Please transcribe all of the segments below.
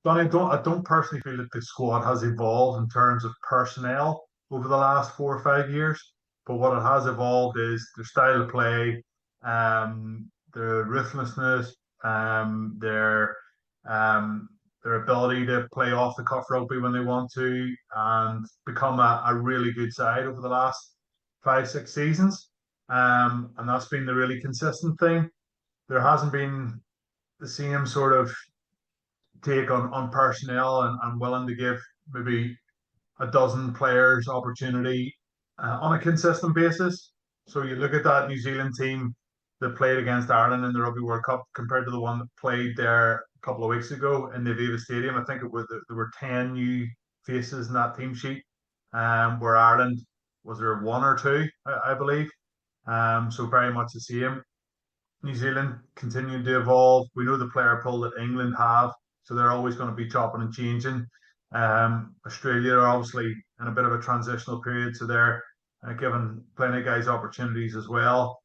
Donny, I don't personally feel that the squad has evolved in terms of personnel over the last 4 or 5 years. But what it has evolved is their style of play, their ruthlessness, um, their ability to play off the cuff rugby when they want to, and become a really good side over the last 5, 6 seasons. And that's been the really consistent thing. There hasn't been the same sort of take on personnel and willing to give maybe a dozen players opportunity on a consistent basis. So you look at that New Zealand team that played against Ireland in the Rugby World Cup compared to the one that played there a couple of weeks ago in the Aviva Stadium. I think there were 10 new faces in that team sheet, where Ireland was there one or two, I believe. So very much the same. New Zealand continue to evolve. We know the player pool that England have, so they're always going to be chopping and changing. Australia are obviously in a bit of a transitional period, so they're giving plenty of guys opportunities as well.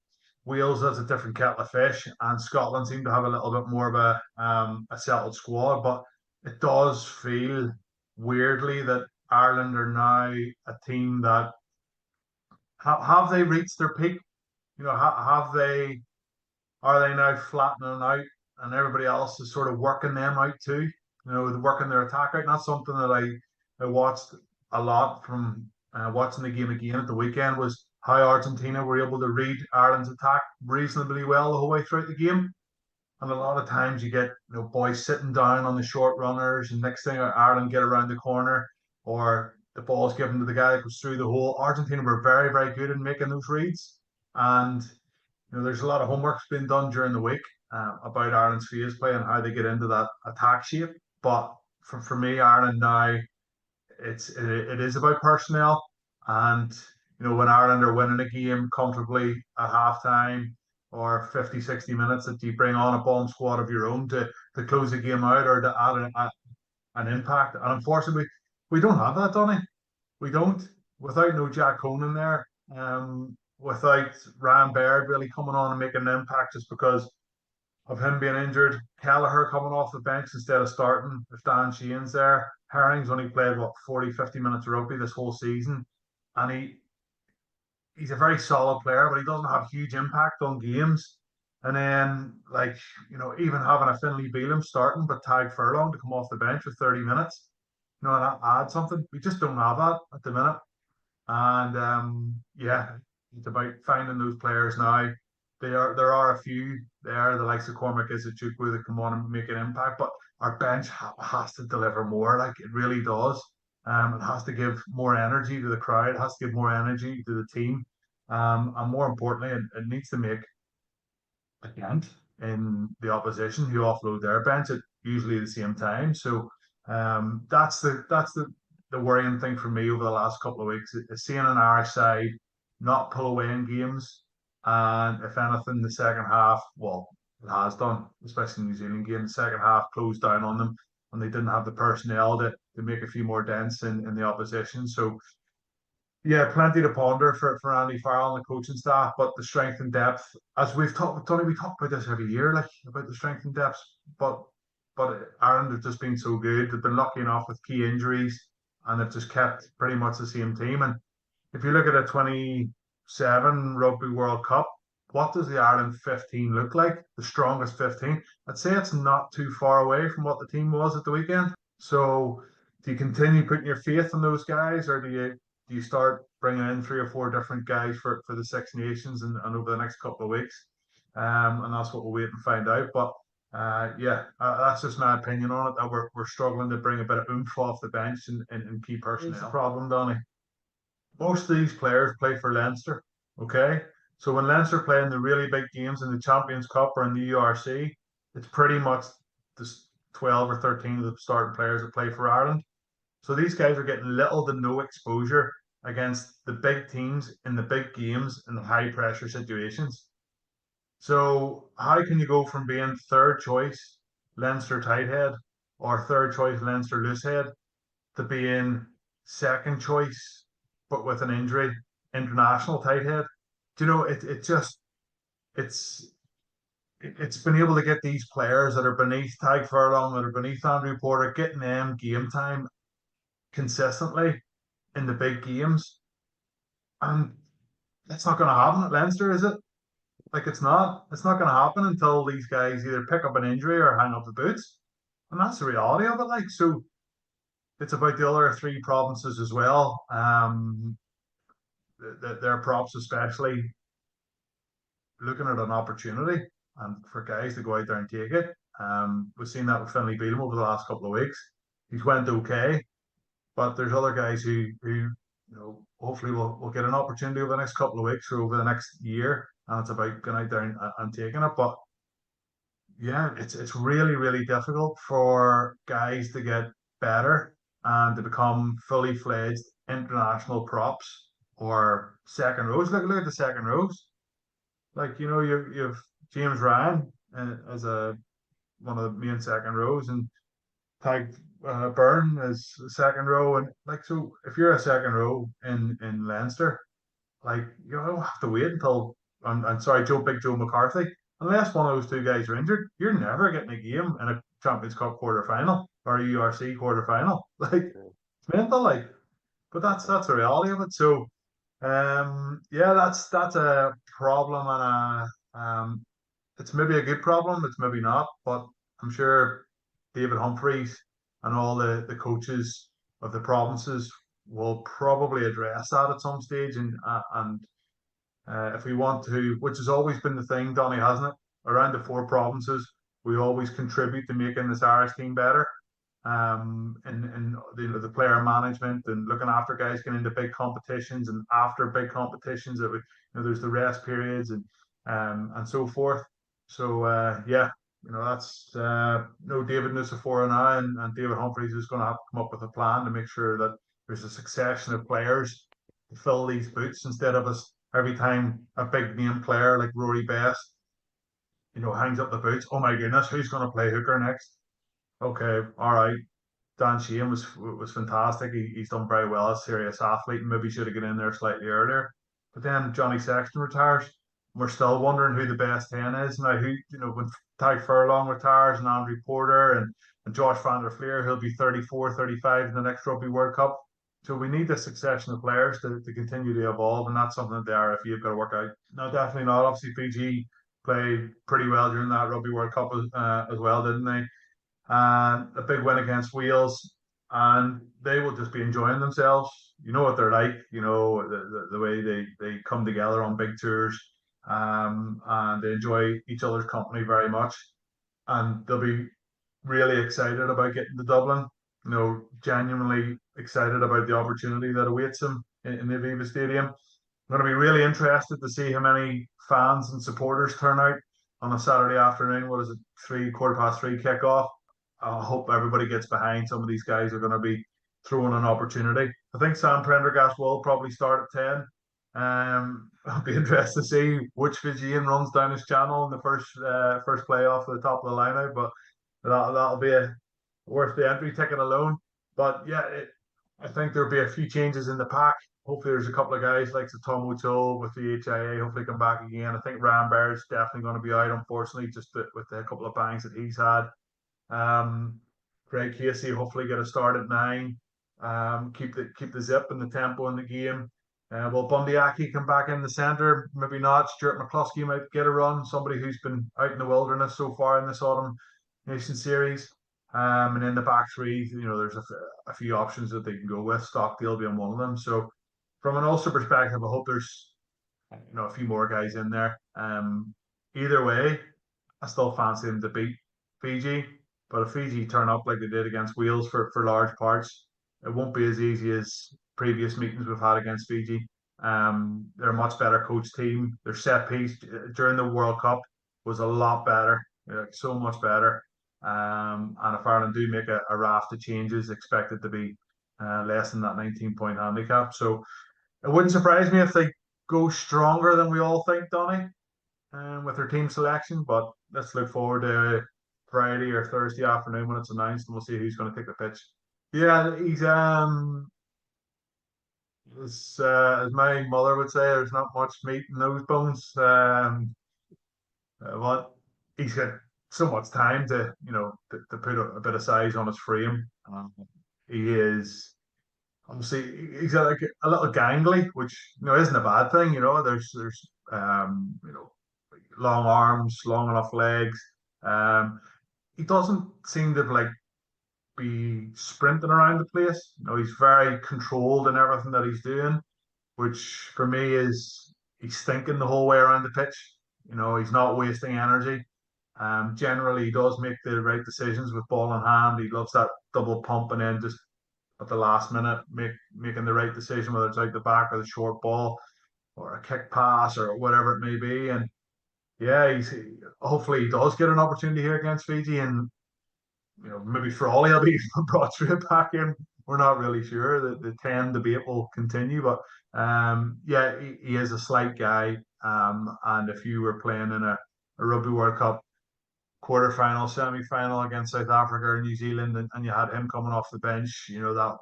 Wales has a different kettle of fish, and Scotland seem to have a little bit more of a settled squad. But it does feel weirdly that Ireland are now a team that have they reached their peak? Have they are they now flattening out and everybody else is sort of working them out too? Working their attack out. And that's something that I watched a lot from watching the game again at the weekend was how Argentina were able to read Ireland's attack reasonably well the whole way throughout the game. And a lot of times you get boys sitting down on the short runners, and next thing Ireland get around the corner, or the ball's given to the guy that goes through the hole. Argentina were very, very good in making those reads, and there's a lot of homework's been done during the week about Ireland's phase play and how they get into that attack shape. But for me, Ireland now, it is about personnel. And when Ireland are winning a game comfortably at halftime or 50, 60 minutes, that you bring on a bomb squad of your own to close the game out or to add an impact. And unfortunately, we don't have that, Donny. We don't. Without no Jack Conan there, without Ryan Baird really coming on and making an impact just because of him being injured. Kelleher coming off the bench instead of starting. If Dan Sheehan's there, Herring's only played 40, 50 minutes of rugby this whole season, and he's a very solid player, but he doesn't have huge impact on games. And then, even having a Finlay Bealham starting, but Tag Furlong to come off the bench for 30 minutes, and that adds something. We just don't have that at the minute. And yeah, it's about finding those players now. There are a few there, the likes of Cormac Isachukwu that come on and make an impact, but our bench has to deliver more. Like it really does. It has to give more energy to the crowd. It has to give more energy to the team. And more importantly, it needs to make a dent in the opposition who offload their bench at usually the same time. So that's the worrying thing for me over the last couple of weeks is seeing an Irish side not pull away in games, and if anything, the second half, well, it has done, especially in the New Zealand game. The second half closed down on them, and they didn't have the personnel to make a few more dents in the opposition. So yeah, plenty to ponder for Andy Farrell and the coaching staff, but the strength and depth, as we've talked, Tony, we talk about this every year, like about the strength and depth, but Ireland have just been so good. They've been lucky enough with key injuries, and they've just kept pretty much the same team. And if you look at a 27 Rugby World Cup, what does the Ireland 15 look like? The strongest 15. I'd say it's not too far away from what the team was at the weekend. So do you continue putting your faith in those guys, or do you start bringing in three or four different guys for the Six Nations and over the next couple of weeks? And that's what we'll wait and find out. But yeah, that's just my opinion on it. That we're struggling to bring a bit of oomph off the bench and key personnel. It's the problem, Donny. Most of these players play for Leinster. Okay, so when Leinster play in the really big games in the Champions Cup or in the URC, it's pretty much just 12 or 13 of the starting players that play for Ireland. So these guys are getting little to no exposure against the big teams in the big games in the high pressure situations. So how can you go from being third choice Leinster tighthead or third choice Leinster loosehead to being second choice but with an injury international tighthead? Do you know it just it's it's been able to get these players that are beneath Tag Furlong, that are beneath Andrew Porter, getting them game time consistently in the big games. And that's not going to happen at Leinster, is it? Like it's not. It's not going to happen until these guys either pick up an injury or hang up the boots, and that's the reality of it. Like so, it's about the other three provinces as well. Their props especially looking at an opportunity and for guys to go out there and take it. We've seen that with Finlay Bealham over the last couple of weeks. He's went okay, but there's other guys who hopefully will get an opportunity over the next couple of weeks or over the next year, and it's about going out there and taking it. But yeah, it's really really difficult for guys to get better and to become fully fledged international props or second rows. Look at the second rows. Like you've James Ryan as a one of the main second rows, and Tag Byrne as second row, and like so if you're a second row in Leinster, like you don't have to wait until I'm sorry, Big Joe McCarthy. Unless one of those two guys are injured, you're never getting a game in a Champions Cup quarter final or a URC quarter final. Like it's mental, like. But that's the reality of it. So yeah, that's a problem and it's maybe a good problem, it's maybe not, but I'm sure David Humphreys and all the coaches of the provinces will probably address that at some stage. And if we want to, which has always been the thing, Donny, hasn't it? Around the four provinces, we always contribute to making this Irish team better. And the player management and looking after guys getting into big competitions and after big competitions that there's the rest periods and so forth. So yeah, that's no David Nucifora now, and David Humphreys is going to have to come up with a plan to make sure that there's a succession of players to fill these boots instead of us every time a big name player like Rory Best, hangs up the boots. Oh my goodness, who's going to play hooker next? Okay, all right. Dan Sheehan was fantastic. He's done very well as a serious athlete and maybe should have got in there slightly earlier. But then Johnny Sexton retires. We're still wondering who the best 10 is. Now, when Ty Furlong retires and Andrew Porter and Josh van der Fleer, he'll be 34, 35 in the next Rugby World Cup. So we need a succession of players to continue to evolve, and that's something that the RFU have got to work out. No, definitely not. Obviously, Fiji played pretty well during that Rugby World Cup as well, didn't they? And a big win against Wales, and they will just be enjoying themselves. You know what they're like, the way they come together on big tours, and they enjoy each other's company very much, and they'll be really excited about getting to Dublin. Genuinely excited about the opportunity that awaits them in the Aviva Stadium. I'm going to be really interested to see how many fans and supporters turn out on a Saturday afternoon. What is it, 3 quarter past 3 kickoff? I hope everybody gets behind. Some of these guys are going to be throwing an opportunity. I think Sam Prendergast will probably start at 10. I'll be interested to see which Fijian runs down his channel in the first playoff at the top of the lineup, but that'll be worth the entry ticket alone. But yeah, I think there'll be a few changes in the pack. Hopefully, there's a couple of guys like Tom O'Toole with the HIA. Hopefully, come back again. I think Ryan Baird's definitely going to be out, unfortunately, just with a couple of bangs that he's had. Greg Casey hopefully get a start at 9. Keep the zip and the tempo in the game. Will Bundy Aki come back in the centre? Maybe not. Stuart McCluskey might get a run. Somebody who's been out in the wilderness so far in this autumn nation series. And in the back three, there's a few options that they can go with. Stockdale being one of them. So from an Ulster perspective, I hope there's a few more guys in there. Either way, I still fancy them to beat Fiji. But if Fiji turn up like they did against Wales for large parts, it won't be as easy as previous meetings we've had against Fiji. They're a much better coach team. Their set piece during the World Cup was a lot better, so much better. And if Ireland do make a raft of changes, expected to be less than that 19-point handicap. So it wouldn't surprise me if they go stronger than we all think, Donny, with their team selection. But let's look forward to Friday or Thursday afternoon when it's announced, and we'll see who's going to take the pitch. Yeah, he's as my mother would say, there's not much meat in those bones. What? he's got so much time to to put a bit of size on his frame. He is obviously he's got like a little gangly, which isn't a bad thing. There's long arms, long enough legs. Um, he doesn't seem to like be sprinting around the place. He's very controlled in everything that he's doing, which for me is he's thinking the whole way around the pitch. He's not wasting energy. Generally, he does make the right decisions with ball in hand. He loves that double pump and then just at the last minute making the right decision, whether it's out the back or the short ball or a kick pass or whatever it may be. And yeah, hopefully he does get an opportunity here against Fiji, and maybe Frawley will be brought straight back in. We're not really sure. The 10 debate will continue, but yeah, he is a slight guy. And if you were playing in a Rugby World Cup quarterfinal, semi-final against South Africa or New Zealand, and you had him coming off the bench, that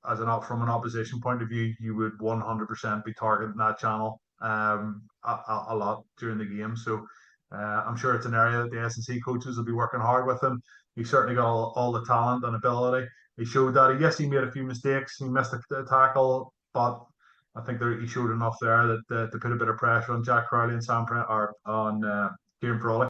as from an opposition point of view, you would 100% be targeting that channel a lot during the game. So I'm sure it's an area that the S&C coaches will be working hard with him. He's certainly got all the talent and ability. He showed that. Yes, he made a few mistakes. He missed a tackle, but I think he showed enough there that to put a bit of pressure on Jack Crowley and Sam Prent or on Kieran Frawley.